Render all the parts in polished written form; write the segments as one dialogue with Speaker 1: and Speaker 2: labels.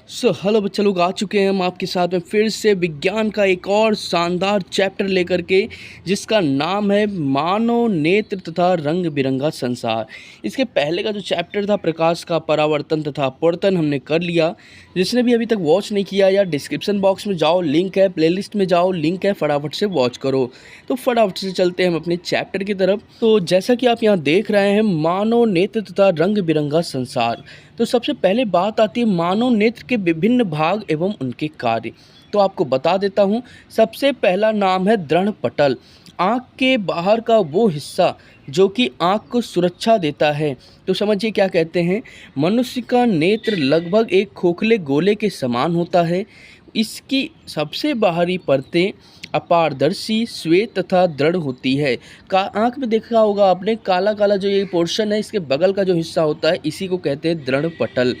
Speaker 1: Hello बच्चे लोग, आ चुके हैं हम आपके साथ में फिर से विज्ञान का एक और शानदार चैप्टर लेकर के, जिसका नाम है मानव नेत्र तथा रंग बिरंगा संसार। इसके पहले का जो चैप्टर था प्रकाश का परावर्तन तथा अपवर्तन, हमने कर लिया। जिसने भी अभी तक वॉच नहीं किया या डिस्क्रिप्शन बॉक्स में जाओ, लिंक है, प्लेलिस्ट में जाओ, लिंक है, फटाफट से वॉच करो। तो फटाफट से चलते हैं हम अपने चैप्टर की तरफ। तो जैसा कि आप यहाँ देख रहे हैं, मानव नेत्र तथा रंग बिरंगा संसार। तो सबसे पहले बात आती है मानव नेत्र के विभिन्न भाग एवं उनके कार्य। तो आपको बता देता हूँ। सबसे पहला नाम है दृढ़ पटल। आँख के बाहर का वो हिस्सा जो कि आँख को सुरक्षा देता है। तो समझिए क्या कहते हैं। मनुष्य का नेत्र लगभग एक खोखले गोले के समान होता है। इसकी सबसे बाहरी परतें अपारदर्शी, श्वेत तथा दृढ़ होती है। आँख में देखा होगा आपने, काला काला जो ये पोर्शन है, इसके बगल का जो हिस्सा होता है, इसी को कहते हैं दृढ़ पटल।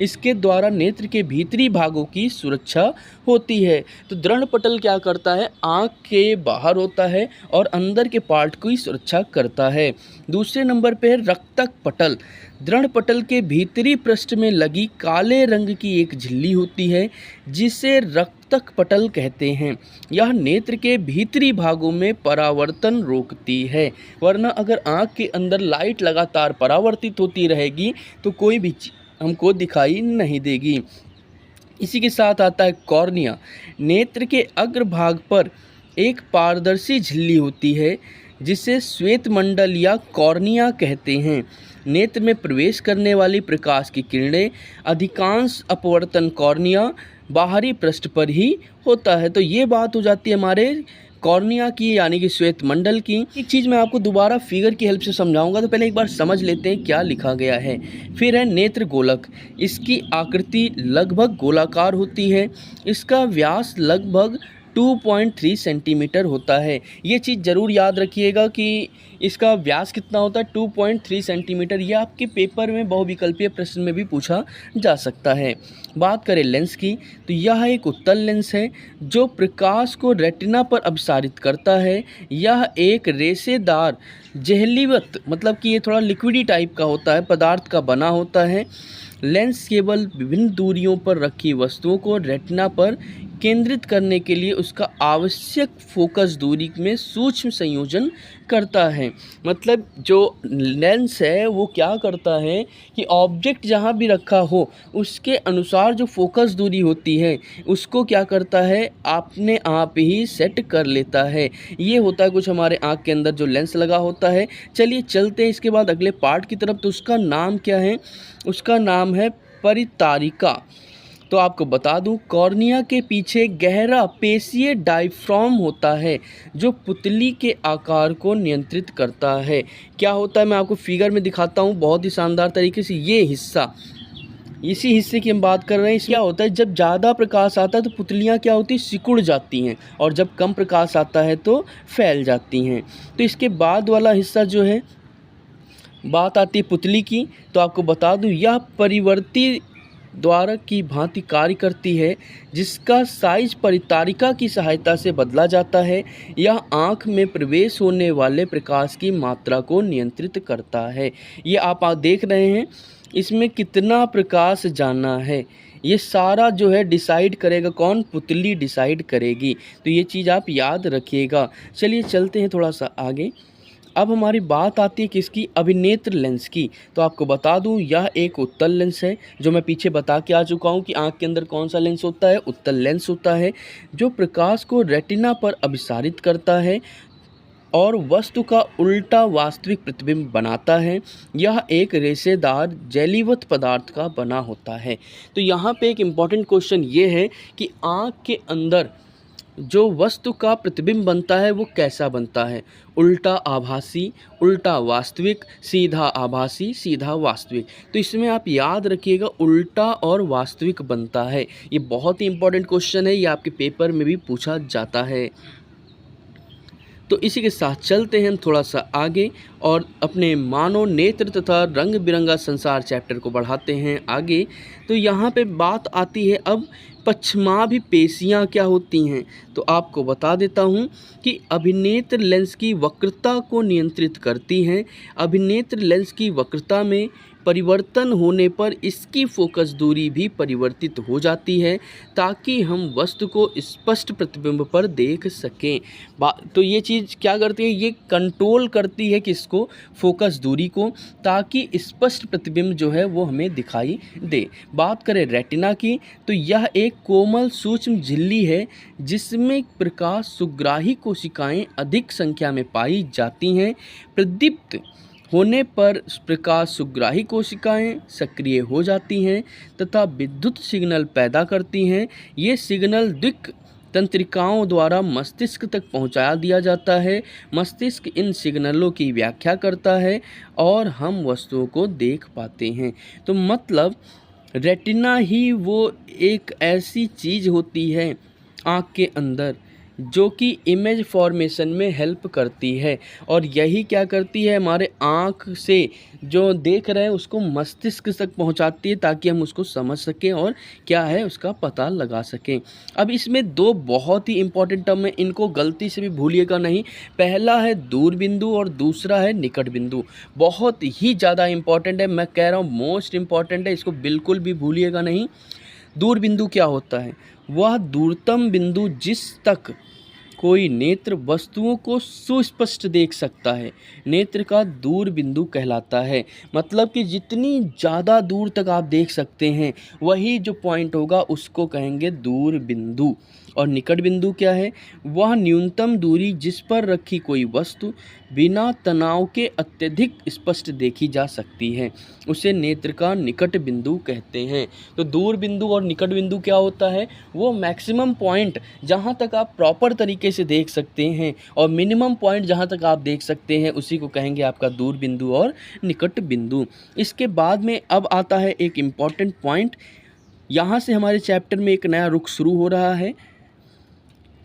Speaker 1: इसके द्वारा नेत्र के भीतरी भागों की सुरक्षा होती है। तो दृढ़ पटल क्या करता है, आँख के बाहर होता है और अंदर के पार्ट की सुरक्षा करता है। दूसरे नंबर पे है रक्तक पटल। दृढ़ पटल के भीतरी पृष्ठ में लगी काले रंग की एक झिल्ली होती है, जिसे रक्तक पटल कहते हैं। यह नेत्र के भीतरी भागों में परावर्तन रोकती है। वरना अगर आँख के अंदर लाइट लगातार परावर्तित होती रहेगी तो कोई भी हमको दिखाई नहीं देगी। इसी के साथ आता है कॉर्निया। नेत्र के अग्रभाग पर एक पारदर्शी झिल्ली होती है, जिसे श्वेत मंडल या कॉर्निया कहते हैं। नेत्र में प्रवेश करने वाली प्रकाश की किरणें अधिकांश अपवर्तन कॉर्निया बाहरी पृष्ठ पर ही होता है। तो ये बात हो जाती है हमारे कॉर्निया की, यानी कि श्वेत मंडल की। एक चीज़ मैं आपको दोबारा फिगर की हेल्प से समझाऊंगा, तो पहले एक बार समझ लेते हैं क्या लिखा गया है। फिर है नेत्र गोलक। इसकी आकृति लगभग गोलाकार होती है। इसका व्यास लगभग 2.3 सेंटीमीटर होता है। ये चीज़ ज़रूर याद रखिएगा कि इसका व्यास कितना होता है, 2.3 सेंटीमीटर। यह आपके पेपर में बहुविकल्पीय प्रश्न में भी पूछा जा सकता है। बात करें लेंस की, तो यह एक उत्तल लेंस है जो प्रकाश को रेटिना पर अपसारित करता है। यह एक रेशेदार जेलीवत, मतलब कि ये थोड़ा लिक्विडी टाइप का होता है, पदार्थ का बना होता है। लेंस केवल विभिन्न दूरियों पर रखी वस्तुओं को रेटिना पर केंद्रित करने के लिए उसका आवश्यक फोकस दूरी में सूक्ष्म संयोजन करता है। मतलब जो लेंस है वो क्या करता है कि ऑब्जेक्ट जहाँ भी रखा हो उसके अनुसार जो फोकस दूरी होती है उसको क्या करता है, अपने आप ही सेट कर लेता है। ये होता है कुछ हमारे आँख के अंदर जो लेंस लगा होता है। चलिए चलते हैं इसके बाद अगले पार्ट की तरफ। तो उसका नाम क्या है, उसका नाम है परितारिका। तो आपको बता दूं, कॉर्निया के पीछे गहरा पेशीय डायफ्राम होता है जो पुतली के आकार को नियंत्रित करता है। क्या होता है मैं आपको फिगर में दिखाता हूं बहुत ही शानदार तरीके से। ये हिस्सा, इसी हिस्से की हम बात कर रहे हैं। क्या होता है, जब ज़्यादा प्रकाश आता है तो पुतलियाँ क्या होती हैं, सिकुड़ जाती हैं, और जब कम प्रकाश आता है तो फैल जाती हैं। तो इसके बाद वाला हिस्सा जो है, बात आती है पुतली की। तो आपको बता दूं, यह परिवर्ती द्वारक की भांति कार्य करती है, जिसका साइज परितारिका की सहायता से बदला जाता है। यह आँख में प्रवेश होने वाले प्रकाश की मात्रा को नियंत्रित करता है। ये आप देख रहे हैं, इसमें कितना प्रकाश जाना है, ये सारा जो है डिसाइड करेगा कौन, पुतली डिसाइड करेगी। तो ये चीज़ आप याद रखिएगा। चलिए चलते हैं थोड़ा सा आगे। अब हमारी बात आती है किसकी, अभिनेत्र लेंस की। तो आपको बता दूं, यह एक उत्तल लेंस है, जो मैं पीछे बता के आ चुका हूं कि आंख के अंदर कौन सा लेंस होता है, उत्तल लेंस होता है, जो प्रकाश को रेटिना पर अभिसारित करता है और वस्तु का उल्टा वास्तविक प्रतिबिंब बनाता है। यह एक रेशेदार जेलीवत पदार्थ का बना होता है। तो यहाँ पे एक इम्पॉर्टेंट क्वेश्चन ये है कि आँख के अंदर जो वस्तु का प्रतिबिंब बनता है वो कैसा बनता है, उल्टा आभासी, उल्टा वास्तविक, सीधा आभासी, सीधा वास्तविक। तो इसमें आप याद रखिएगा उल्टा और वास्तविक बनता है। ये बहुत ही इंपॉर्टेंट क्वेश्चन है, ये आपके पेपर में भी पूछा जाता है। तो इसी के साथ चलते हैं हम थोड़ा सा आगे और अपने मानव नेत्र तथा रंग बिरंगा संसार चैप्टर को बढ़ाते हैं आगे। तो यहाँ पे बात आती है अब पश्चमाभि पेशियाँ क्या होती हैं। तो आपको बता देता हूँ कि अभिनेत्र लेंस की वक्रता को नियंत्रित करती हैं। अभिनेत्र लेंस की वक्रता में परिवर्तन होने पर इसकी फोकस दूरी भी परिवर्तित हो जाती है ताकि हम वस्तु को स्पष्ट प्रतिबिंब पर देख सकें। तो ये चीज़ क्या करती है, ये कंट्रोल करती है किसको, फोकस दूरी को, ताकि स्पष्ट प्रतिबिंब जो है वो हमें दिखाई दे। बात करें रेटिना की, तो यह एक कोमल सूक्ष्म झिल्ली है जिसमें प्रकाश सुग्राही कोशिकाएं अधिक संख्या में पाई जाती हैं। प्रदीप्त होने पर प्रकाश सुग्राही कोशिकाएं सक्रिय हो जाती हैं तथा विद्युत सिग्नल पैदा करती हैं। ये सिग्नल दिक् तंत्रिकाओं द्वारा मस्तिष्क तक पहुंचा दिया जाता है। मस्तिष्क इन सिग्नलों की व्याख्या करता है और हम वस्तुओं को देख पाते हैं। तो मतलब रेटिना ही वो एक ऐसी चीज़ होती है आँख के अंदर जो कि इमेज फॉर्मेशन में हेल्प करती है, और यही क्या करती है, हमारे आँख से जो देख रहे हैं उसको मस्तिष्क तक पहुंचाती है ताकि हम उसको समझ सकें और क्या है उसका पता लगा सकें। अब इसमें दो बहुत ही इम्पॉर्टेंट टर्म है, इनको गलती से भी भूलिएगा नहीं। पहला है दूर बिंदु और दूसरा है निकट बिंदु। बहुत ही ज़्यादा इम्पॉर्टेंट है, मैं कह रहा हूँ मोस्ट इम्पॉर्टेंट है, इसको बिल्कुल भी भूलिएगा नहीं। दूर बिंदु क्या होता है, वह दूरतम बिंदु जिस तक कोई नेत्र वस्तुओं को सुस्पष्ट देख सकता है, नेत्र का दूर बिंदु कहलाता है। मतलब कि जितनी ज़्यादा दूर तक आप देख सकते हैं वही जो पॉइंट होगा उसको कहेंगे दूर बिंदु। और निकट बिंदु क्या है, वह न्यूनतम दूरी जिस पर रखी कोई वस्तु बिना तनाव के अत्यधिक स्पष्ट देखी जा सकती है, उसे नेत्र का निकट बिंदु कहते हैं। तो दूर बिंदु और निकट बिंदु क्या होता है, वो मैक्सिमम पॉइंट जहाँ तक आप प्रॉपर तरीके से देख सकते हैं और मिनिमम पॉइंट जहाँ तक आप देख सकते हैं उसी को कहेंगे आपका दूर बिंदु और निकट बिंदु। इसके बाद में अब आता है एक इम्पॉर्टेंट पॉइंट, यहाँ से हमारे चैप्टर में एक नया रुख शुरू हो रहा है,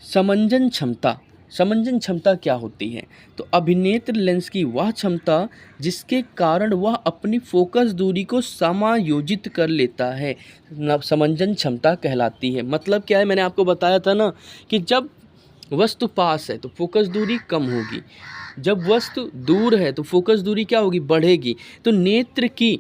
Speaker 1: समंजन क्षमता। समंजन क्षमता क्या होती है, तो अभिनेत्र लेंस की वह क्षमता जिसके कारण वह अपनी फोकस दूरी को समायोजित कर लेता है, समंजन क्षमता कहलाती है। मतलब क्या है, मैंने आपको बताया था ना कि जब वस्तु पास है तो फोकस दूरी कम होगी, जब वस्तु दूर है तो फोकस दूरी क्या होगी, बढ़ेगी। तो नेत्र की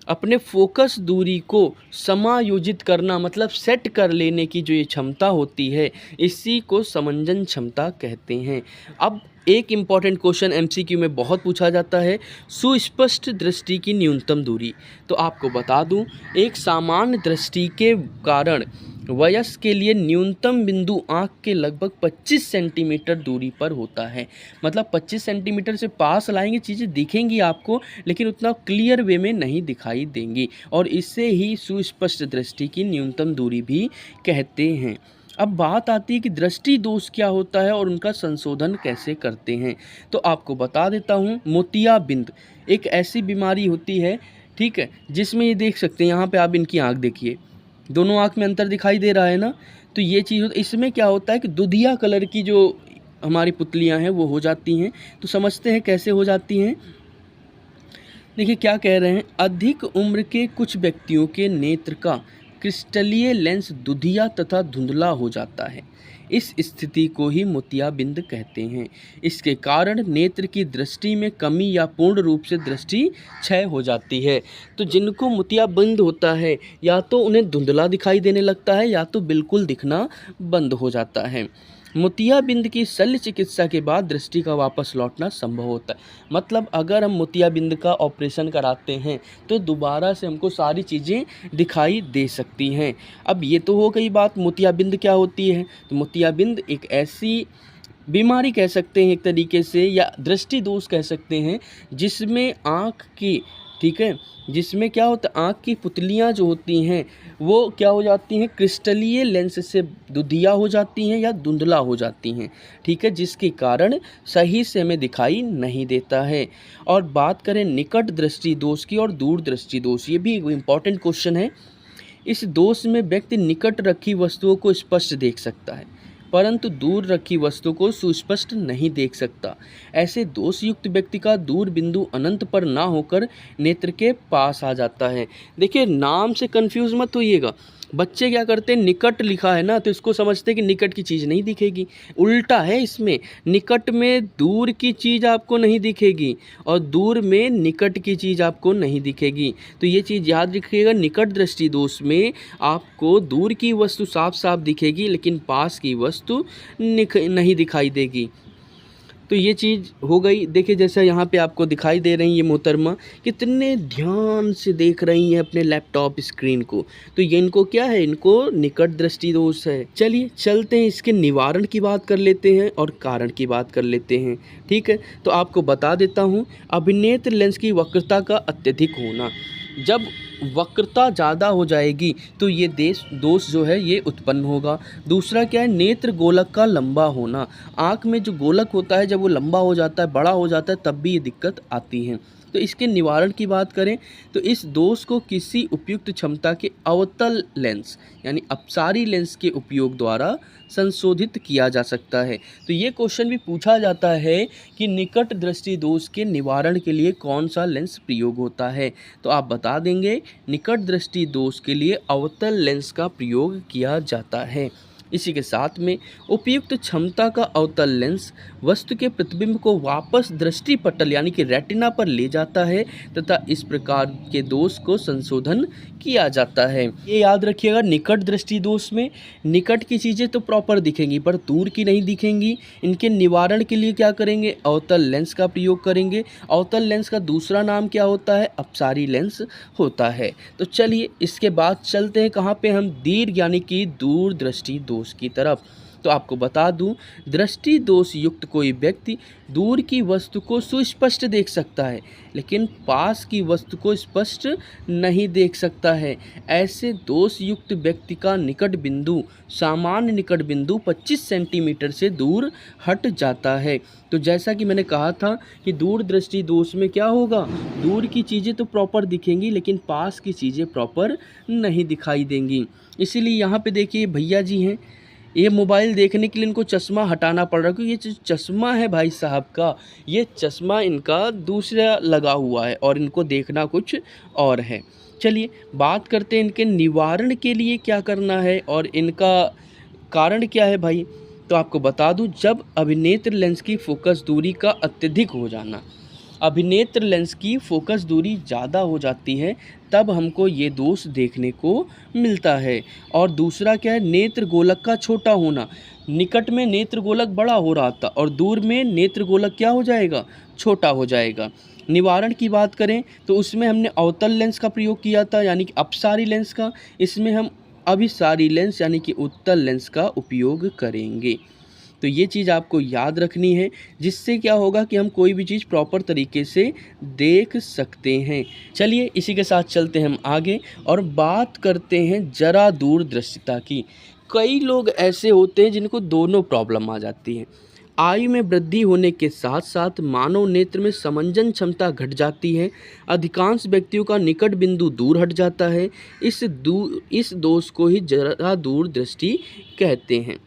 Speaker 1: अपने फोकस दूरी को समायोजित करना मतलब सेट कर लेने की जो ये क्षमता होती है, इसी को समंजन क्षमता कहते हैं। अब एक इम्पॉर्टेंट क्वेश्चन एमसीक्यू में बहुत पूछा जाता है, सुस्पष्ट दृष्टि की न्यूनतम दूरी। तो आपको बता दूं, एक सामान्य दृष्टि के कारण वयस्क के लिए न्यूनतम बिंदु आँख के लगभग 25 सेंटीमीटर दूरी पर होता है। मतलब 25 सेंटीमीटर से पास लाएंगे चीज़ें दिखेंगी आपको, लेकिन उतना क्लियर वे में नहीं दिखाई देंगी, और इससे ही सुस्पष्ट दृष्टि की न्यूनतम दूरी भी कहते हैं। अब बात आती है कि दृष्टि दोष क्या होता है और उनका संशोधन कैसे करते हैं। तो आपको बता देता हूँ, मोतियाबिंद एक ऐसी बीमारी होती है, ठीक है, जिसमें ये देख सकते हैं, यहाँ पे आप इनकी आँख देखिए, दोनों आँख में अंतर दिखाई दे रहा है ना। तो ये चीज़ इसमें क्या होता है कि दुधिया कलर की जो हमारी पुतलियाँ हैं वो हो जाती हैं। तो समझते हैं कैसे हो जाती हैं। देखिए क्या कह रहे हैं, अधिक उम्र के कुछ व्यक्तियों के नेत्र का क्रिस्टलीय लेंस दुधिया तथा धुंधला हो जाता है। इस स्थिति को ही मोतियाबिंद कहते हैं। इसके कारण नेत्र की दृष्टि में कमी या पूर्ण रूप से दृष्टि क्षय हो जाती है। तो जिनको मोतियाबिंद होता है या तो उन्हें धुंधला दिखाई देने लगता है या तो बिल्कुल दिखना बंद हो जाता है। मोतियाबिंद की शल्य चिकित्सा के बाद दृष्टि का वापस लौटना संभव होता है। मतलब अगर हम मोतियाबिंद का ऑपरेशन कराते हैं तो दोबारा से हमको सारी चीज़ें दिखाई दे सकती हैं। अब ये तो हो गई बात मोतियाबिंद क्या होती है। तो मोतियाबिंद एक ऐसी बीमारी कह सकते हैं एक तरीके से, या दृष्टि दोष कह सकते हैं, जिसमें आँख की, ठीक है, जिसमें क्या होता है, आँख की पुतलियाँ जो होती हैं वो क्या हो जाती हैं, क्रिस्टलीय लेंस से दुधिया हो जाती हैं या धुंधला हो जाती हैं, ठीक है, जिसके कारण सही से हमें दिखाई नहीं देता है। और बात करें निकट दृष्टि दोष की और दूर दृष्टि दोष, ये भी एक इम्पॉर्टेंट क्वेश्चन है। इस दोष में व्यक्ति निकट रखी वस्तुओं को स्पष्ट देख सकता है परंतु दूर रखी वस्तु को सुस्पष्ट नहीं देख सकता। ऐसे दोष युक्त व्यक्ति का दूर बिंदु अनंत पर ना होकर नेत्र के पास आ जाता है। देखिए नाम से कंफ्यूज मत होइएगा, बच्चे क्या करते हैं, निकट लिखा है ना तो इसको समझते हैं कि निकट की चीज़ नहीं दिखेगी। उल्टा है इसमें, निकट में दूर की चीज़ आपको नहीं दिखेगी और दूर में निकट की चीज़ आपको नहीं दिखेगी। तो ये चीज़ याद रखिएगा, निकट दृष्टि दोष में आपको दूर की वस्तु साफ साफ दिखेगी लेकिन पास की वस्तु नहीं दिखाई देगी। तो ये चीज़ हो गई। देखिए जैसा यहाँ पे आपको दिखाई दे रही है मोहतरमा, कितने ध्यान से देख रही हैं अपने लैपटॉप स्क्रीन को। तो ये इनको क्या है, इनको निकट दृष्टि दोष है। चलिए चलते हैं, इसके निवारण की बात कर लेते हैं और कारण की बात कर लेते हैं। ठीक है, तो आपको बता देता हूँ, अभिनेत्र लेंस की वक्रता का अत्यधिक होना। जब वक्रता ज़्यादा हो जाएगी तो ये दोष जो है ये उत्पन्न होगा। दूसरा क्या है, नेत्र गोलक का लंबा होना। आँख में जो गोलक होता है जब वो लंबा हो जाता है, बड़ा हो जाता है, तब भी ये दिक्कत आती है। तो इसके निवारण की बात करें तो इस दोष को किसी उपयुक्त क्षमता के अवतल लेंस यानी अपसारी लेंस के उपयोग द्वारा संशोधित किया जा सकता है। तो ये क्वेश्चन भी पूछा जाता है कि निकट दृष्टि दोष के निवारण के लिए कौन सा लेंस प्रयोग होता है। तो आप बता देंगे निकट दृष्टि दोष के लिए अवतल लेंस का प्रयोग किया जाता है। इसी के साथ में उपयुक्त क्षमता का अवतल लेंस वस्तु के प्रतिबिंब को वापस दृष्टि पटल यानी कि रेटिना पर ले जाता है तथा इस प्रकार के दोष को संशोधन किया जाता है। ये याद रखिएगा, निकट दृष्टि दोष में निकट की चीज़ें तो प्रॉपर दिखेंगी पर दूर की नहीं दिखेंगी। इनके निवारण के लिए क्या करेंगे, अवतल लेंस का प्रयोग करेंगे। अवतल लेंस का दूसरा नाम क्या होता है, अपसारी लेंस होता है। तो चलिए इसके बाद चलते हैं कहाँ पे, हम दीर्घ यानी कि दूर दृष्टि दोष की तरफ। तो आपको बता दूं, दृष्टि दोष युक्त कोई व्यक्ति दूर की वस्तु को सुस्पष्ट देख सकता है लेकिन पास की वस्तु को स्पष्ट नहीं देख सकता है। ऐसे दोष युक्त व्यक्ति का निकट बिंदु सामान्य निकट बिंदु 25 सेंटीमीटर से दूर हट जाता है। तो जैसा कि मैंने कहा था कि दूर दृष्टि दोष में क्या होगा, दूर की चीज़ें तो प्रॉपर दिखेंगी लेकिन पास की चीज़ें प्रॉपर नहीं दिखाई देंगी। इसीलिए यहाँ पे देखिए भैया जी हैं, ये मोबाइल देखने के लिए इनको चश्मा हटाना पड़ रहा है क्योंकि ये जो चश्मा है भाई साहब का, ये चश्मा इनका दूसरा लगा हुआ है और इनको देखना कुछ और है। चलिए बात करते हैं इनके निवारण के लिए क्या करना है और इनका कारण क्या है भाई। तो आपको बता दूं, जब अभिनेत्र लेंस की फोकस दूरी का अत्यधिक हो जाना, अभिनेत्र लेंस की फोकस दूरी ज़्यादा हो जाती है तब हमको ये दोष देखने को मिलता है। और दूसरा क्या है, नेत्र गोलक का छोटा होना। निकट में नेत्र गोलक बड़ा हो रहा था और दूर में नेत्र गोलक क्या हो जाएगा, छोटा हो जाएगा। निवारण की बात करें तो उसमें हमने अवतल लेंस का प्रयोग किया था यानी कि अपसारी लेंस का, इसमें हम अभिसारी लेंस यानी कि उत्तल लेंस का उपयोग करेंगे। तो ये चीज़ आपको याद रखनी है, जिससे क्या होगा कि हम कोई भी चीज़ प्रॉपर तरीके से देख सकते हैं। चलिए इसी के साथ चलते हैं हम आगे और बात करते हैं जरा दूरदृष्टिता की। कई लोग ऐसे होते हैं जिनको दोनों प्रॉब्लम आ जाती है। आयु में वृद्धि होने के साथ साथ मानव नेत्र में समंजन क्षमता घट जाती है। अधिकांश व्यक्तियों का निकट बिंदु दूर हट जाता है। इस दोष को ही जरा दूरदृष्टि कहते हैं।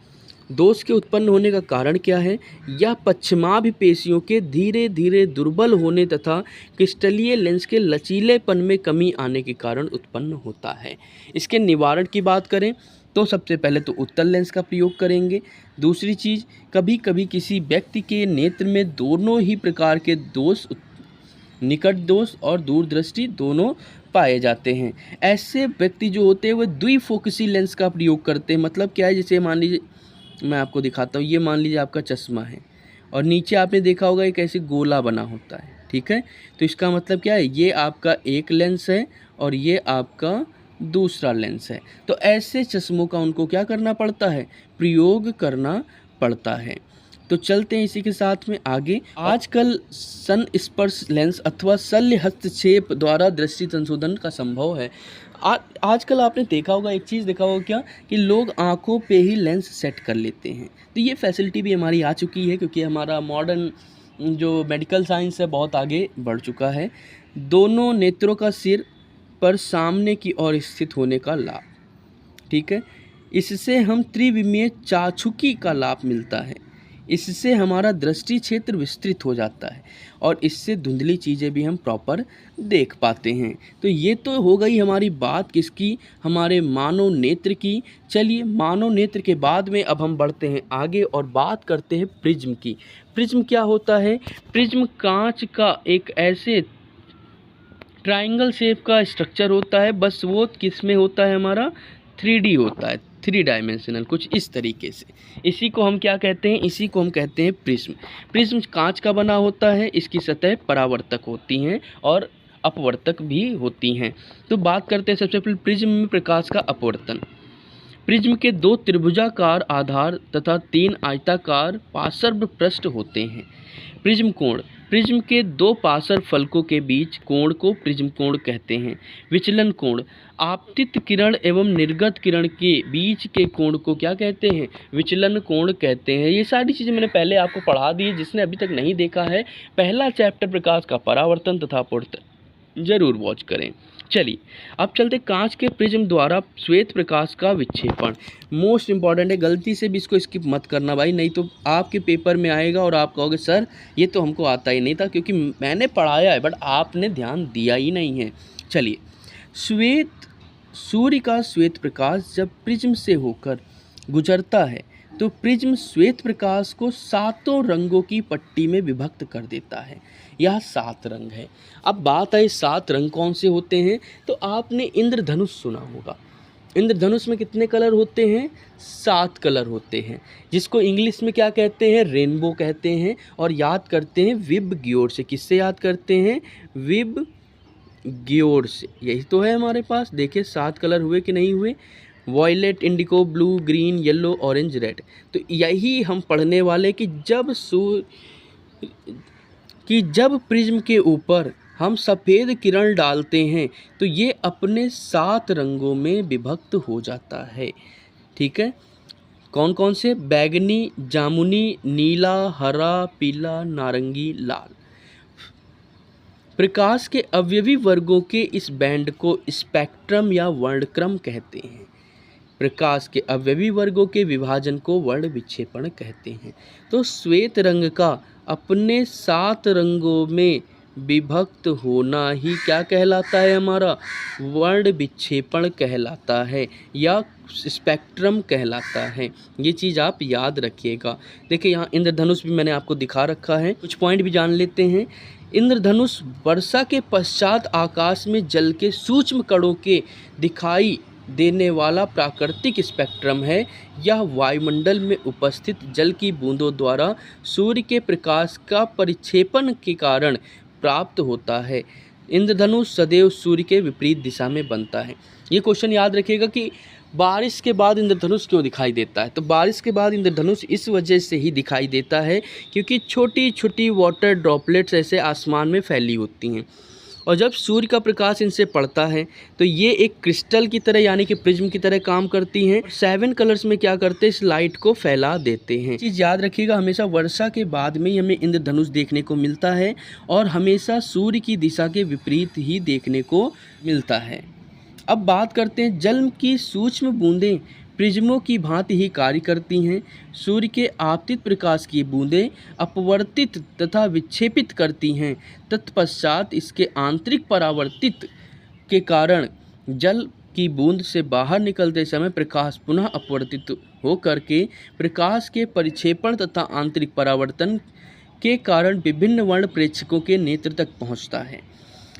Speaker 1: दोष के उत्पन्न होने का कारण क्या है, यह पश्चिमाभ पेशियों के धीरे धीरे दुर्बल होने तथा क्रिस्टलीय लेंस के लचीलेपन में कमी आने के कारण उत्पन्न होता है। इसके निवारण की बात करें तो सबसे पहले तो उत्तल लेंस का प्रयोग करेंगे। दूसरी चीज़, कभी कभी किसी व्यक्ति के नेत्र में दोनों ही प्रकार के दोष, निकट दोष और दूरदृष्टि दोनों पाए जाते हैं। ऐसे व्यक्ति जो होते हैं वह द्विफोकसी लेंस का प्रयोग करते हैं। मतलब क्या है, जैसे मान लीजिए मैं आपको दिखाता हूँ, ये मान लीजिए आपका चश्मा है और नीचे आपने देखा होगा एक ऐसे गोला बना होता है, ठीक है। तो इसका मतलब क्या है, ये आपका एक लेंस है और ये आपका दूसरा लेंस है। तो ऐसे चश्मों का उनको क्या करना पड़ता है, प्रयोग करना पड़ता है। तो चलते हैं इसी के साथ में आगे। आजकल संस्पर्श लेंस अथवा शल्य हस्तक्षेप द्वारा दृष्टि संशोधन का संभव है। आजकल आपने देखा होगा, एक चीज़ देखा होगा क्या, कि लोग आंखों पे ही लेंस सेट कर लेते हैं। तो ये फैसिलिटी भी हमारी आ चुकी है क्योंकि हमारा मॉडर्न जो मेडिकल साइंस है बहुत आगे बढ़ चुका है। दोनों नेत्रों का सिर पर सामने की ओर स्थित होने का लाभ, ठीक है, इससे हम त्रिविमीय चाक्षुकी का लाभ मिलता है। इससे हमारा दृष्टि क्षेत्र विस्तृत हो जाता है और इससे धुंधली चीज़ें भी हम प्रॉपर देख पाते हैं। तो ये तो हो गई हमारी बात किसकी, हमारे मानव नेत्र की। चलिए मानव नेत्र के बाद में अब हम बढ़ते हैं आगे और बात करते हैं प्रिज्म की। प्रिज्म क्या होता है? प्रिज्म कांच का एक ऐसे ट्रायंगल शेप का स्ट्रक्चर होता है, बस वो किस में होता है, हमारा 3D होता है, 3 डायमेंशनल, कुछ इस तरीके से। इसी को हम क्या कहते हैं? इसी को हम कहते हैं प्रिज्म। प्रिज्म कांच का बना होता है, इसकी सतह परावर्तक होती हैं और अपवर्तक भी होती हैं। तो बात करते हैं सबसे पहले प्रिज्म में प्रकाश का अपवर्तन। प्रिज्म के 2 त्रिभुजाकार आधार तथा 3 आयताकार पार्श्व पृष्ठ होते हैं। प्रिज्म कोण, प्रिज्म के 2 पार्श्व फलकों के बीच कोण को प्रिज्म कोण कहते हैं। विचलन कोण, आपतित किरण एवं निर्गत किरण के बीच के कोण को क्या कहते हैं? विचलन कोण कहते हैं। ये सारी चीज़ें मैंने पहले आपको पढ़ा दी है, जिसने अभी तक नहीं देखा है पहला चैप्टर प्रकाश का परावर्तन तथा अपवर्तन जरूर वॉच करें। चलिए अब चलते कांच के प्रिज्म द्वारा श्वेत प्रकाश का विक्षेपण। मोस्ट इंपॉर्टेंट है, गलती से भी इसको स्किप मत करना भाई, नहीं तो आपके पेपर में आएगा और आप कहोगे सर ये तो हमको आता ही नहीं था, क्योंकि मैंने पढ़ाया है बट आपने ध्यान दिया ही नहीं है। चलिए, सूर्य का श्वेत प्रकाश जब प्रिज्म से होकर गुजरता है तो प्रिज्म श्वेत प्रकाश को 7 रंगों की पट्टी में विभक्त कर देता है। यह 7 रंग है। अब बात है 7 रंग कौन से होते हैं, तो आपने इंद्रधनुष सुना होगा। इंद्रधनुष में कितने कलर होते हैं? 7 कलर होते हैं, जिसको इंग्लिश में क्या कहते हैं? रेनबो कहते हैं। और याद करते हैं विब ग्योर से। किससे याद करते हैं? विब ग्योर से। यही तो है हमारे पास। देखिए 7 कलर हुए कि नहीं हुए? Violet, indigo, blue, green, yellow, orange, red. तो यही हम पढ़ने वाले कि जब प्रिज्म के ऊपर हम सफ़ेद किरण डालते हैं तो ये अपने 7 रंगों में विभक्त हो जाता है। ठीक है, कौन कौन से? बैगनी, जामुनी, नीला, हरा, पीला, नारंगी, लाल। प्रकाश के अवयवी वर्गों के इस बैंड को स्पेक्ट्रम या वर्णक्रम कहते हैं। प्रकाश के अवयवी वर्गों के विभाजन को वर्ण विक्षेपण कहते हैं। तो श्वेत रंग का अपने 7 रंगों में विभक्त होना ही क्या कहलाता है? हमारा वर्ण विक्षेपण कहलाता है या स्पेक्ट्रम कहलाता है। ये चीज़ आप याद रखिएगा। देखिए यहाँ इंद्रधनुष भी मैंने आपको दिखा रखा है, कुछ पॉइंट भी जान लेते हैं। इंद्रधनुष वर्षा के पश्चात आकाश में जल के सूक्ष्म कणों के दिखाई देने वाला प्राकृतिक स्पेक्ट्रम है। यह वायुमंडल में उपस्थित जल की बूंदों द्वारा सूर्य के प्रकाश का परिक्षेपण के कारण प्राप्त होता है। इंद्रधनुष सदैव सूर्य के विपरीत दिशा में बनता है। ये क्वेश्चन याद रखिएगा कि बारिश के बाद इंद्रधनुष क्यों दिखाई देता है? तो बारिश के बाद इंद्रधनुष इस वजह से ही दिखाई देता है क्योंकि छोटी छोटी वाटर ड्रॉपलेट्स ऐसे आसमान में फैली होती हैं और जब सूर्य का प्रकाश इनसे पड़ता है तो ये एक क्रिस्टल की तरह यानी कि प्रिज्म की तरह काम करती हैं। 7 कलर्स में क्या करते हैं? इस लाइट को फैला देते हैं। चीज़ याद रखिएगा, हमेशा वर्षा के बाद में ही हमें इंद्रधनुष देखने को मिलता है और हमेशा सूर्य की दिशा के विपरीत ही देखने को मिलता है। अब बात करते हैं जल की सूक्ष्म बूंदें प्रिज्मों की भांति ही कार्य करती हैं। सूर्य के आपतित प्रकाश की बूंदें अपवर्तित तथा विक्षेपित करती हैं। तत्पश्चात इसके आंतरिक परावर्तित के कारण जल की बूंद से बाहर निकलते समय प्रकाश पुनः अपवर्तित होकर के प्रकाश के परिक्षेपण तथा आंतरिक परावर्तन के कारण विभिन्न वर्ण प्रेक्षकों के नेत्र तक पहुँचता है।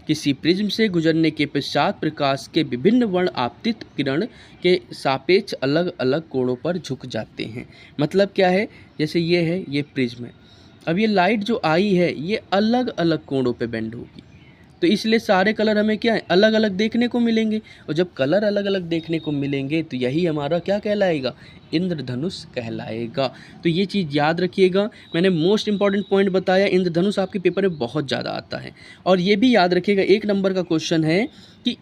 Speaker 1: किसी प्रिज्म से गुजरने के पश्चात प्रकाश के विभिन्न वर्ण आपतित किरण के सापेक्ष अलग अलग कोणों पर झुक जाते हैं। मतलब क्या है? जैसे ये है, ये प्रिज्म है। अब ये लाइट जो आई है ये अलग अलग कोणों पे बेंड होगी, तो इसलिए सारे कलर हमें क्या है? अलग अलग देखने को मिलेंगे। और जब कलर अलग अलग देखने को मिलेंगे तो यही हमारा क्या कहलाएगा? इंद्रधनुष कहलाएगा। तो ये चीज़ याद रखिएगा। मैंने मोस्ट इंपॉर्टेंट पॉइंट बताया, इंद्रधनुष आपके पेपर में बहुत ज़्यादा आता है। और ये भी याद रखिएगा, 1 नंबर का क्वेश्चन है कि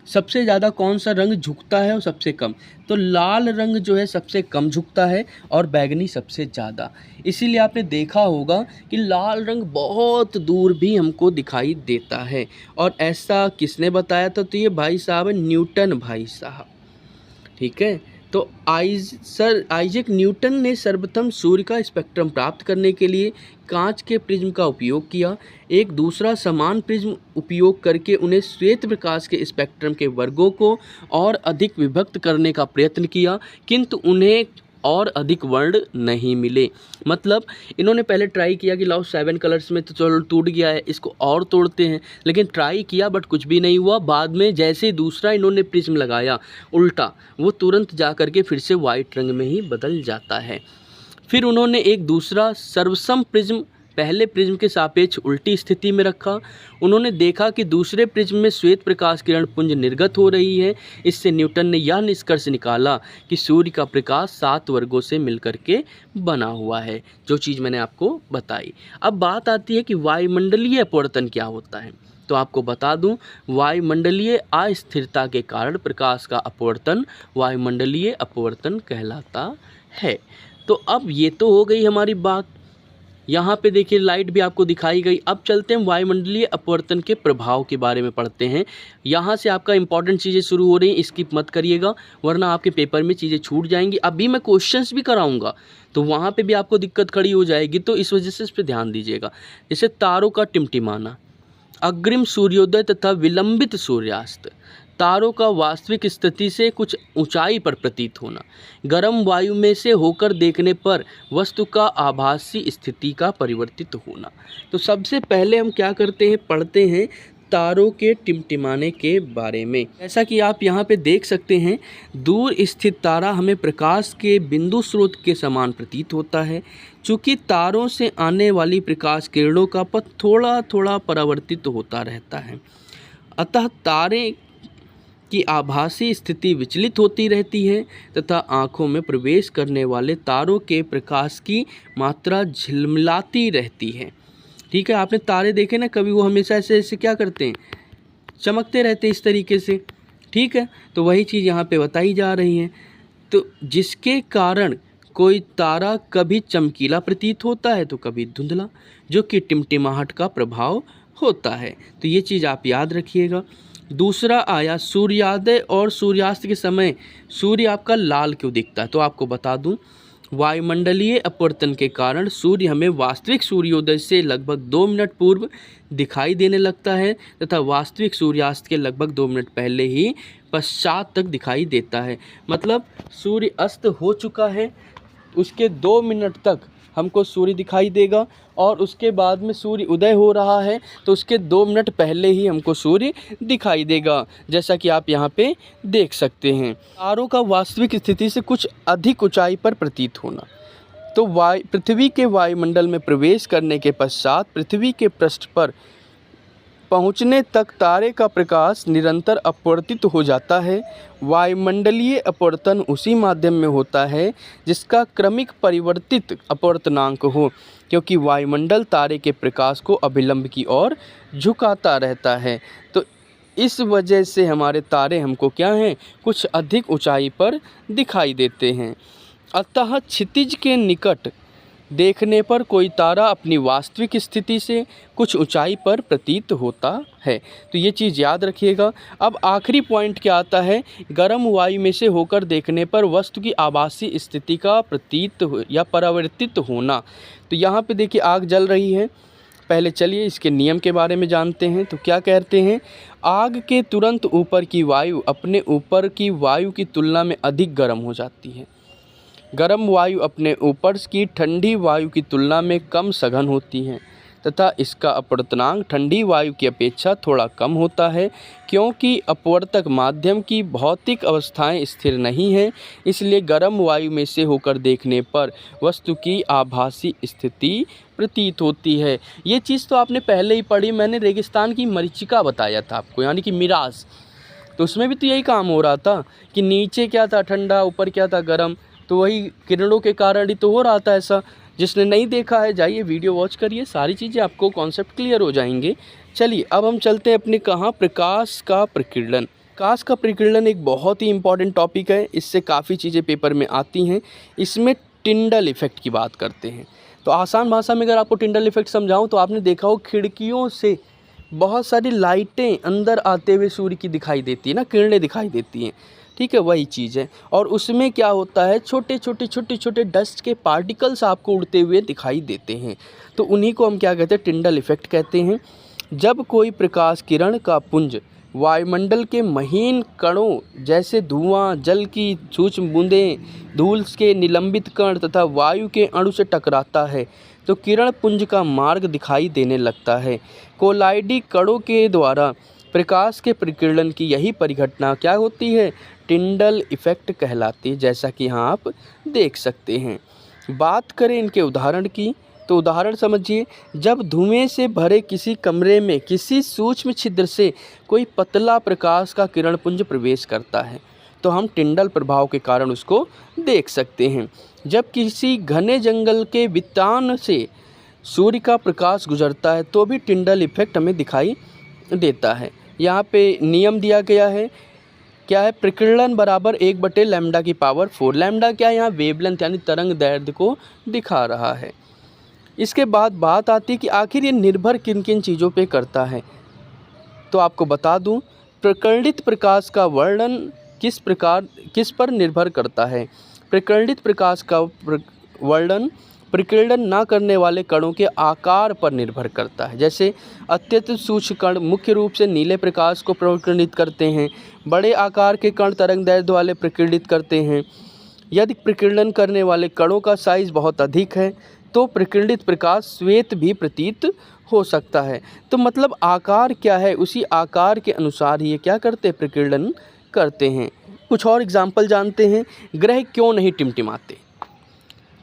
Speaker 1: सबसे ज़्यादा कौन सा रंग झुकता है और सबसे कम? तो लाल रंग जो है सबसे कम झुकता है और बैगनी सबसे ज़्यादा। इसीलिए आपने देखा होगा कि लाल रंग बहुत दूर भी हमको दिखाई देता है। और ऐसा किसने बताया था? तो ये भाई साहब न्यूटन भाई साहब। ठीक है, तो सर आइजैक न्यूटन ने सर्वप्रथम सूर्य का स्पेक्ट्रम प्राप्त करने के लिए कांच के प्रिज्म का उपयोग किया। एक दूसरा समान प्रिज्म उपयोग करके उन्हें श्वेत प्रकाश के स्पेक्ट्रम के वर्गों को और अधिक विभक्त करने का प्रयत्न किया, किंतु उन्हें और अधिक वर्ण नहीं मिले। मतलब इन्होंने पहले ट्राई किया कि लाओ 7 कलर्स में तो चलो टूट गया है, इसको और तोड़ते हैं, लेकिन ट्राई किया बट कुछ भी नहीं हुआ। बाद में जैसे ही दूसरा इन्होंने प्रिज्म लगाया उल्टा, वो तुरंत जा कर के फिर से वाइट रंग में ही बदल जाता है। फिर उन्होंने एक दूसरा सर्वसम प्रिज्म पहले प्रिज्म के सापेक्ष उल्टी स्थिति में रखा। उन्होंने देखा कि दूसरे प्रिज्म में श्वेत प्रकाश किरण पुंज निर्गत हो रही है। इससे न्यूटन ने यह निष्कर्ष निकाला कि सूर्य का प्रकाश 7 वर्गों से मिलकर के बना हुआ है, जो चीज़ मैंने आपको बताई। अब बात आती है कि वायुमंडलीय अपवर्तन क्या होता है। तो आपको बता दूं, वायुमंडलीय अस्थिरता के कारण प्रकाश का अपवर्तन वायुमंडलीय अपवर्तन कहलाता है। तो अब ये तो हो गई हमारी बात। यहाँ पे देखिए लाइट भी आपको दिखाई गई। अब चलते हैं वायुमंडलीय अपवर्तन के प्रभाव के बारे में पढ़ते हैं। यहाँ से आपका इंपॉर्टेंट चीज़ें शुरू हो रही हैं, स्किप मत करिएगा वरना आपके पेपर में चीज़ें छूट जाएंगी। अभी मैं क्वेश्चंस भी कराऊंगा तो वहाँ पे भी आपको दिक्कत खड़ी हो जाएगी, तो इस वजह से इस पर ध्यान दीजिएगा। जैसे तारों का टिमटिमाना, अग्रिम सूर्योदय तथा विलंबित सूर्यास्त, तारों का वास्तविक स्थिति से कुछ ऊंचाई पर प्रतीत होना, गर्म वायु में से होकर देखने पर वस्तु का आभासी स्थिति का परिवर्तित होना। तो सबसे पहले हम क्या करते हैं, पढ़ते हैं तारों के टिमटिमाने के बारे में। जैसा कि आप यहाँ पे देख सकते हैं, दूर स्थित तारा हमें प्रकाश के बिंदु स्रोत के समान प्रतीत होता है। चूँकि तारों से आने वाली प्रकाश किरणों का पथ थोड़ा थोड़ा परावर्तित होता रहता है, अतः तारे की आभासी स्थिति विचलित होती रहती है तथा आँखों में प्रवेश करने वाले तारों के प्रकाश की मात्रा झिलमिलाती रहती है। ठीक है, आपने तारे देखे ना कभी, वो हमेशा ऐसे ऐसे क्या करते हैं, चमकते रहते हैं इस तरीके से। ठीक है, तो वही चीज़ यहाँ पे बताई जा रही है। तो जिसके कारण कोई तारा कभी चमकीला प्रतीत होता है तो कभी धुंधला, जो कि टिमटिमाहट का प्रभाव होता है। तो ये चीज़ आप याद रखिएगा। दूसरा आया सूर्योदय और सूर्यास्त के समय सूर्य आपका लाल क्यों दिखता है। तो आपको बता दूं, वायुमंडलीय अपवर्तन के कारण सूर्य हमें वास्तविक सूर्योदय से लगभग 2 मिनट पूर्व दिखाई देने लगता है तथा वास्तविक सूर्यास्त के लगभग 2 मिनट पहले ही पश्चात तक दिखाई देता है। मतलब सूर्य अस्त हो चुका है, उसके 2 मिनट तक हमको सूर्य दिखाई देगा, और उसके बाद में सूर्य उदय हो रहा है तो उसके 2 मिनट पहले ही हमको सूर्य दिखाई देगा, जैसा कि आप यहाँ पे देख सकते हैं। तारों का वास्तविक स्थिति से कुछ अधिक ऊंचाई पर प्रतीत होना, तो पृथ्वी के वायुमंडल में प्रवेश करने के पश्चात पृथ्वी के पृष्ठ पर पहुँचने तक तारे का प्रकाश निरंतर अपवर्तित हो जाता है। वायुमंडलीय अपवर्तन उसी माध्यम में होता है जिसका क्रमिक परिवर्तित अपवर्तनांक हो, क्योंकि वायुमंडल तारे के प्रकाश को अभिलंब की ओर झुकाता रहता है। तो इस वजह से हमारे तारे हमको क्या हैं, कुछ अधिक ऊंचाई पर दिखाई देते हैं। अतः क्षितिज के निकट देखने पर कोई तारा अपनी वास्तविक स्थिति से कुछ ऊंचाई पर प्रतीत होता है। तो ये चीज़ याद रखिएगा। अब आखिरी पॉइंट क्या आता है, गर्म वायु में से होकर देखने पर वस्तु की आभासी स्थिति का प्रतीत या परावर्तित होना। तो यहाँ पे देखिए आग जल रही है। पहले चलिए इसके नियम के बारे में जानते हैं। तो क्या कहते हैं, आग के तुरंत ऊपर की वायु अपने ऊपर की वायु की तुलना में अधिक गर्म हो जाती है। गर्म वायु अपने ऊपर की ठंडी वायु की तुलना में कम सघन होती है तथा इसका अपवर्तनांक ठंडी वायु की अपेक्षा थोड़ा कम होता है। क्योंकि अपवर्तक माध्यम की भौतिक अवस्थाएं स्थिर नहीं हैं, इसलिए गर्म वायु में से होकर देखने पर वस्तु की आभासी स्थिति प्रतीत होती है। ये चीज़ तो आपने पहले ही पढ़ी, मैंने रेगिस्तान की मरीचिका बताया था आपको, यानी कि मिराज। तो उसमें भी तो यही काम हो रहा था कि नीचे क्या था ठंडा, ऊपर क्या था गर्म, तो वही किरणों के कारण ही तो हो रहा था ऐसा। जिसने नहीं देखा है जाइए वीडियो वॉच करिए, सारी चीज़ें आपको कॉन्सेप्ट क्लियर हो जाएंगे। चलिए अब हम चलते हैं अपने कहाँ, प्रकाश का प्रकीर्णन। प्रकाश का प्रकीर्णन एक बहुत ही इंपॉर्टेंट टॉपिक है, इससे काफ़ी चीज़ें पेपर में आती हैं। इसमें टिंडल इफ़ेक्ट की बात करते हैं। तो आसान भाषा में अगर आपको टिंडल इफ़ेक्ट समझाऊँ तो आपने देखा हो खिड़कियों से बहुत सारी लाइटें अंदर आते हुए सूर्य की दिखाई देती है ना, किरणें दिखाई देती हैं। ठीक है, वही चीज़ है। और उसमें क्या होता है, छोटे छोटे डस्ट के पार्टिकल्स आपको उड़ते हुए दिखाई देते हैं, तो उन्हीं को हम क्या कहते हैं, टिंडल इफ़ेक्ट कहते हैं। जब कोई प्रकाश किरण का पुंज वायुमंडल के महीन कणों जैसे धुआं, जल की सूक्ष्म बूंदें, धूल के निलंबित कण तथा वायु के अणु से टकराता है तो किरण पुंज का मार्ग दिखाई देने लगता है। कोलाइडी कणों के द्वारा प्रकाश के प्रकीर्णन की यही परिघटना क्या होती है, टिंडल इफ़ेक्ट कहलाती है, जैसा कि यहाँ आप देख सकते हैं। बात करें इनके उदाहरण की, तो उदाहरण समझिए, जब धुएं से भरे किसी कमरे में किसी सूक्ष्म छिद्र से कोई पतला प्रकाश का किरण पुंज प्रवेश करता है तो हम टिंडल प्रभाव के कारण उसको देख सकते हैं। जब किसी घने जंगल के वितान से सूर्य का प्रकाश गुजरता है तो भी टिंडल इफ़ेक्ट हमें दिखाई देता है। यहाँ पे नियम दिया गया है, क्या है, प्रकीर्णन बराबर 1/λ⁴। लैम्डा क्या है, यहाँ वेवलेंथ यानी तरंग दैर्ध्य को दिखा रहा है। इसके बाद बात आती है कि आखिर ये निर्भर किन किन चीज़ों पे करता है। तो आपको बता दूं, प्रकीर्णित प्रकाश का वर्णन किस पर निर्भर करता है। प्रकीर्णित प्रकाश का वर्णन प्रकीर्णन न करने वाले कणों के आकार पर निर्भर करता है। जैसे अत्यंत सूक्ष्म कण मुख्य रूप से नीले प्रकाश को प्रकीर्णित करते हैं, बड़े आकार के कण तरंग दैर्ध्य वाले प्रकीर्णित करते हैं। यदि प्रकीर्णन करने वाले कणों का साइज़ बहुत अधिक है तो प्रकीर्णित प्रकाश श्वेत भी प्रतीत हो सकता है। तो मतलब आकार क्या है, उसी आकार के अनुसार ही ये क्या करते हैं, प्रकीर्णन करते हैं। कुछ और एग्जाम्पल जानते हैं। ग्रह क्यों नहीं टिमटिमाते,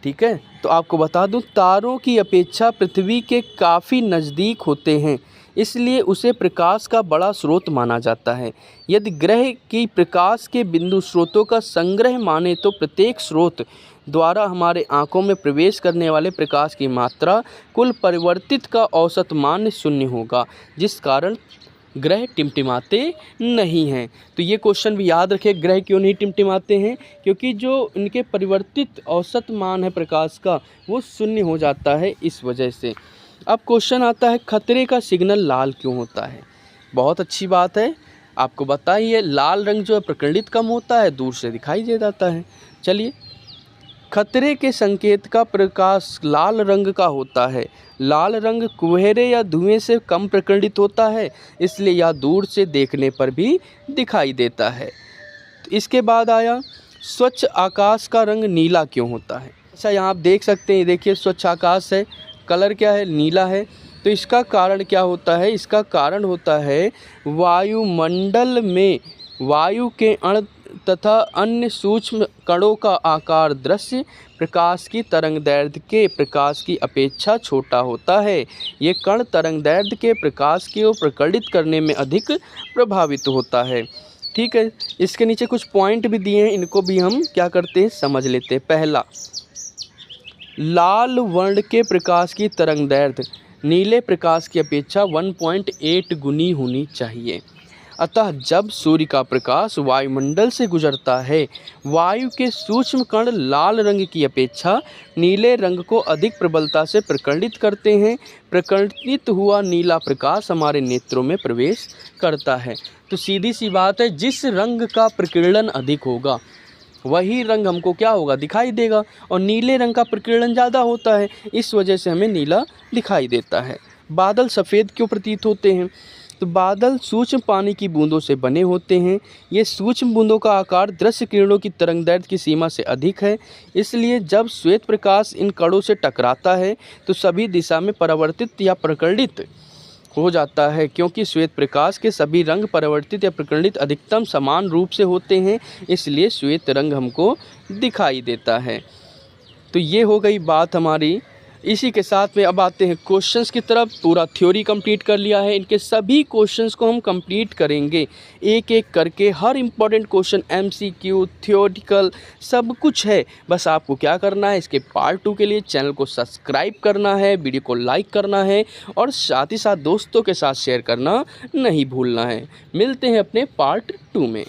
Speaker 1: ठीक है, तो आपको बता दूं, तारों की अपेक्षा पृथ्वी के काफ़ी नज़दीक होते हैं, इसलिए उसे प्रकाश का बड़ा स्रोत माना जाता है। यदि ग्रह की प्रकाश के बिंदु स्रोतों का संग्रह माने तो प्रत्येक स्रोत द्वारा हमारे आँखों में प्रवेश करने वाले प्रकाश की मात्रा कुल परिवर्तित का औसत मान 0 होगा, जिस कारण ग्रह टिमटिमाते नहीं हैं। तो ये क्वेश्चन भी याद रखें, ग्रह क्यों नहीं टिमटिमाते हैं, क्योंकि जो इनके परिवर्तित औसत मान है प्रकाश का वो 0 हो जाता है इस वजह से। अब क्वेश्चन आता है, खतरे का सिग्नल लाल क्यों होता है। बहुत अच्छी बात है, आपको बताइए, लाल रंग जो है प्रकीर्णित कम होता है, दूर से दिखाई दे जाता है। चलिए, खतरे के संकेत का प्रकाश लाल रंग का होता है। लाल रंग कुहरे या धुएं से कम प्रकीर्णित होता है, इसलिए यह दूर से देखने पर भी दिखाई देता है। इसके बाद आया, स्वच्छ आकाश का रंग नीला क्यों होता है। अच्छा, यहाँ आप देख सकते हैं, देखिए स्वच्छ आकाश है, कलर क्या है, नीला है। तो इसका कारण क्या होता है, इसका कारण होता है वायुमंडल में वायु के अणु तथा अन्य सूक्ष्म कणों का आकार दृश्य प्रकाश की तरंग दैर्ध्य के प्रकाश की अपेक्षा छोटा होता है। ये कण तरंग दैर्ध्य के प्रकाश को प्रकीर्णित करने में अधिक प्रभावित होता है। ठीक है, इसके नीचे कुछ पॉइंट भी दिए हैं, इनको भी हम क्या करते हैं, समझ लेते हैं। पहला, लाल वर्ण के प्रकाश की तरंग दैर्ध्य नीले प्रकाश की अपेक्षा 1.8 गुनी होनी चाहिए। अतः जब सूर्य का प्रकाश वायुमंडल से गुजरता है, वायु के सूक्ष्म कण लाल रंग की अपेक्षा नीले रंग को अधिक प्रबलता से प्रकीर्णित करते हैं। प्रकीर्णित हुआ नीला प्रकाश हमारे नेत्रों में प्रवेश करता है। तो सीधी सी बात है, जिस रंग का प्रकीर्णन अधिक होगा वही रंग हमको क्या होगा, दिखाई देगा। और नीले रंग का प्रकीर्णन ज़्यादा होता है, इस वजह से हमें नीला दिखाई देता है। बादल सफ़ेद क्यों प्रतीत होते हैं। तो बादल सूक्ष्म पानी की बूंदों से बने होते हैं। ये सूक्ष्म बूंदों का आकार दृश्य किरणों की तरंग दैर्ध्य की सीमा से अधिक है, इसलिए जब श्वेत प्रकाश इन कणों से टकराता है तो सभी दिशा में परावर्तित या प्रकीर्णित हो जाता है। क्योंकि श्वेत प्रकाश के सभी रंग परावर्तित या प्रकीर्णित अधिकतम समान रूप से होते हैं, इसलिए श्वेत रंग हमको दिखाई देता है। तो ये हो गई बात हमारी। इसी के साथ में अब आते हैं क्वेश्चंस की तरफ। पूरा थ्योरी कंप्लीट कर लिया है, इनके सभी क्वेश्चंस को हम कंप्लीट करेंगे एक एक करके। हर इम्पॉर्टेंट क्वेश्चन, एमसीक्यू, थ्योरेटिकल, सब कुछ है। बस आपको क्या करना है, इसके पार्ट 2 के लिए चैनल को सब्सक्राइब करना है, वीडियो को लाइक करना है और साथ ही साथ दोस्तों के साथ शेयर करना नहीं भूलना है। मिलते हैं अपने पार्ट 2 में।